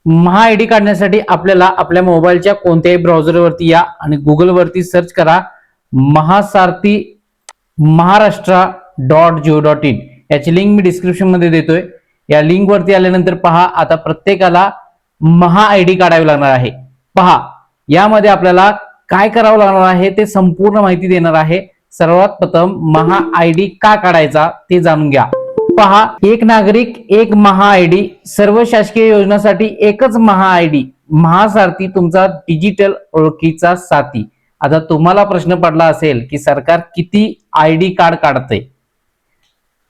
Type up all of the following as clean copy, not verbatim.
महा ID काढण्यासाठी आपल्याला आपल्या मोबाईलच्या कोणत्याही ब्राउझरवरती या आणि गुगलवरती सर्च करा महासारथी महाराष्ट्र.go.in याची लिंक मी डिस्क्रिप्शन मध्ये देतोय। या लिंक वरती आल्यानंतर पहा, आता प्रत्येकाला महा आयडी काढावी लागणार आहे। पहा, यामध्ये आपल्याला काय करावं लागणार आहे ते संपूर्ण माहिती देणार आहे। सर्वात प्रथम महा आयडी का काढायचा ते जाणून घ्या। पहा, एक नागरिक एक महा आयडी, सर्व शासकीय योजनांसाठी एकच महा आयडी, महासारथी तुमचा डिजिटल ओळखीचा साथी। आता तुम्हाला प्रश्न पडला असेल की सरकार किती आयडी कार्ड काढते?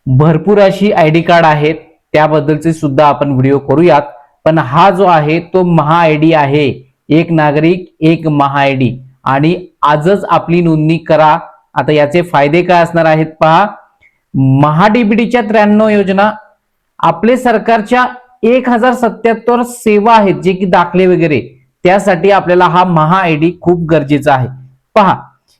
भरपूर अशी आयडी कार्ड आहेत, त्याबद्दलचे सुद्धा आपण व्हिडिओ करूयात। पण हा जो आहे तो महा आयडी आहे, एक नागरिक एक महा आयडी, आणि आजच आपली नोंदणी करा। आता याचे फायदे काय असणार आहेत पहा, महाडीबीटीच्या 93 योजना, आपले सरकारच्या 1077 सेवा आहेत जे की दाखले वगैरे, त्यासाठी आपल्याला हा महा आयडी खूप गरजेचा आहे। पहा,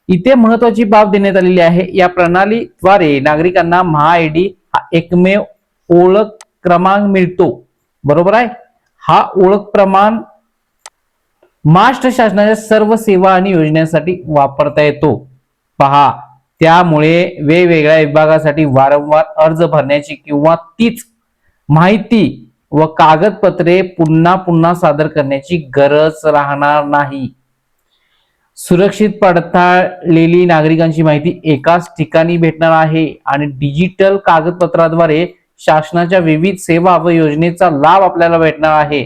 इथे महत्वाची बाब देण्यात आलेली आहे, या प्रणालीद्वारे नागरिकांना महा आयडी हा एकमेव ओळख क्रमांक मिळतो। बरोबर आहे, हा ओळख प्रमाण महाराष्ट्र शासनाच्या सर्व सेवा आणि योजनांसाठी वापरता येतो। पहा, त्यामुळे वेगवेगळ्या विभागासाठी वारंवार अर्ज भरण्याची किंवा तीच माहिती व कागदपत्रे पुन्हा पुन्हा सादर करण्याची गरज राहणार नाही। सुरक्षित पडताळलेली नागरिकांची माहिती एकाच ठिकाणी भेटणार आहे आणि डिजिटल कागदपत्राद्वारे शासनाच्या विविध सेवा व योजनेचा लाभ आपल्याला भेटणार आहे।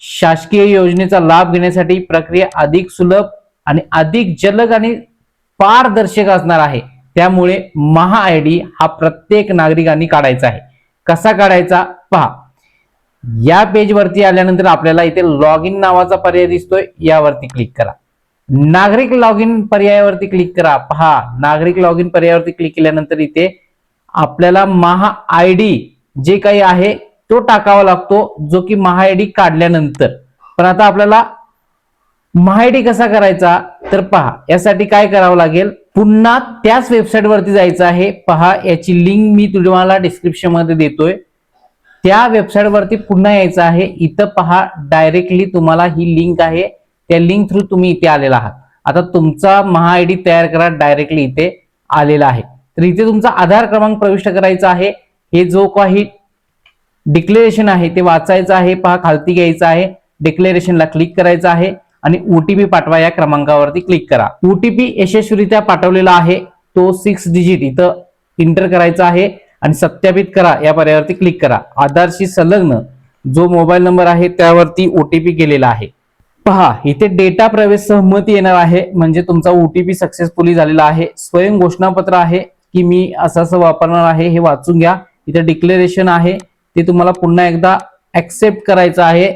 शासकीय योजनेचा लाभ घेण्यासाठी प्रक्रिया अधिक सुलभ आणि अधिक जलद आणि पारदर्शक असणार आहे। त्यामुळे महा आयडी हा प्रत्येक नागरिकांनी काढायचा आहे। कसा काढायचा पहा, या पेज वरती आल्यानंतर आपल्याला इथे लॉग इन नावाचा पर्याय दिसतोय, यावरती क्लिक करा। नागरिक लॉग इन पर्यायावरती क्लिक करा। पहा, नागरिक लॉग इन पर्यायावरती क्लिक केल्यानंतर इथे आपल्याला महा आयडी जे काही आहे तो टाकावा लागतो, जो की महा आयडी काढल्यानंतर। पण आता आपल्याला महा आयडी कसा करायचा तर पहा, यासाठी काय करावं लागेल, पुन्हा त्याच वेबसाईट वरती जायचं आहे। पहा, याची लिंक मी तुम्हाला डिस्क्रिप्शन मध्ये देतोय, त्या वेबसाईट वरती पुन्हा यायचं आहे। इथं पहा, डायरेक्टली तुम्हाला ही लिंक आहे, त्या लिंक थ्रू तुम्ही इथे आलेला आहात। आता तुमचा महा आयडी तयार करा, डायरेक्टली इथे आलेला आहे। तर इथे तुमचा आधार क्रमांक प्रविष्ट करायचा आहे, हे जो काही डिक्लेरेशन आहे ते वाचायचं आहे। पहा, खालती घ्यायचं आहे, डिक्लेरेशनला क्लिक करायचं आहे आणि ओटीपी पाठवा या क्रमांकावरती क्लिक करा। ओटीपी यशस्वीरित्या पाठवलेला आहे, तो 6 डिजिट इथं एंटर करायचा आहे आणि सत्यापित करा या पर्यायावरती क्लिक करा। आधारशी संलग्न जो मोबाईल नंबर आहे त्यावरती ओटीपी गेलेला आहे। पहा, इथे डेटा प्रवेश सहमती येणार आहे, म्हणजे तुमचा ओटीपी सक्सेसफुली झालेला आहे। स्वयं घोषणापत्र आहे की मी असं वापरणार आहे हे वाचून घ्या। इथे डिक्लेरेशन आहे ते तुम्हाला पुन्हा एकदा ऍक्सेप्ट करायचं आहे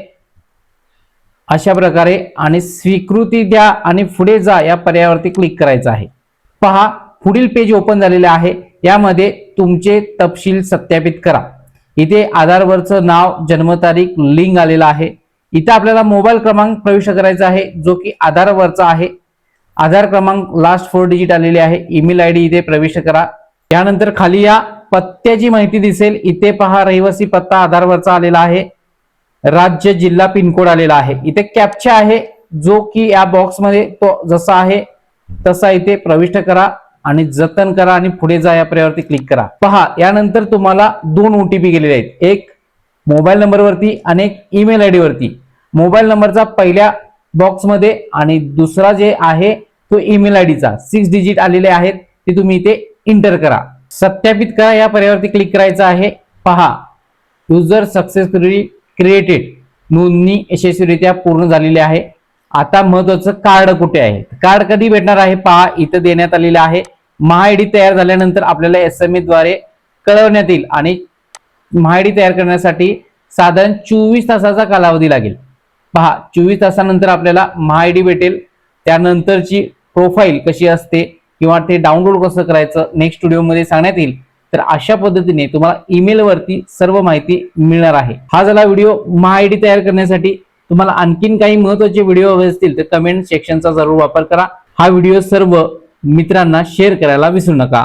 अशा प्रकारे, आणि स्वीकृती द्या आणि पुढे जा या पर्यायावरती क्लिक करायचं आहे। पहा, पुढील पेज ओपन झालेले आहे, यामध्ये तुमचे तपशील सत्यापित करा। इथे आधारवरचं नाव, जन्मतारीख, लिंक आलेला आहे। इथे आपल्याला मोबाईल क्रमांक प्रविष्ट करायचा आहे जो की आधारवरचा आहे। आधार क्रमांक लास्ट 4 डिजिट आलेले आहे। ईमेल आयडी इथे प्रविष्ट करा। त्यानंतर खाली या पत्त्याची माहिती दिसेल, इथे पहा रहिवासी पत्ता आधारवरचा आलेला आहे, राज्य, जिल्हा, पिनकोड आलेला आहे। इथे कॅप्चा आहे जो की या बॉक्स मध्ये तो जसा आहे तसा इथे प्रविष्ट करा आणि जतन करा आणि पुढे जा या पर्यायावरती क्लिक करा। पहा, यानंतर तुम्हाला 2 ओटीपी गेलेले आहेत, एक मोबाईल नंबर वरती आणि एक ईमेल आयडी वरती। मोबाईल नंबरचा पहिल्या बॉक्स मध्ये आणि दुसरा जे आहे तो ईमेल आयडीचा 6 डिजिट आलेले आहेत, ते तुम्ही इथे एंटर करा। सत्यापित करा या पर्यायावरती क्लिक करायचं आहे। पहा, युजर सक्सेसफुली क्रिएटेड, नोंदणी यशस्वीरित्या पूर्ण झालेली आहे। आता महत्वाचं कार्ड कुठे आहे, कार्ड कधी भेटणार आहे पहा, इथं देण्यात आलेलं आहे। महा आयडी तयार झाल्यानंतर आपल्याला SMS द्वारे कळवण्यात येईल आणि महा आयडी तयार करण्यासाठी साधारण 24 तासाचा कालावधी लागेल। पहा, 24 तासानंतर आपल्याला महा आयडी भेटेल। त्यानंतरची प्रोफाईल कशी असते किंवा ते डाउनलोड कसं करायचं नेक्स्ट व्हिडिओ मध्ये सांगण्यात येईल। तर अशा पद्धतीने तुम्हाला ईमेल वरती सर्व माहिती मिळणार आहे। हा झाला व्हिडिओ महा आयडी तयार करण्यासाठी। तुम्हाला आणखीन काही महत्त्वाचे व्हिडिओ हवे असतील तर कमेंट सेक्शनचा जरूर वापर करा। हा व्हिडिओ सर्व मित्रांना शेअर करायला विसरू नका।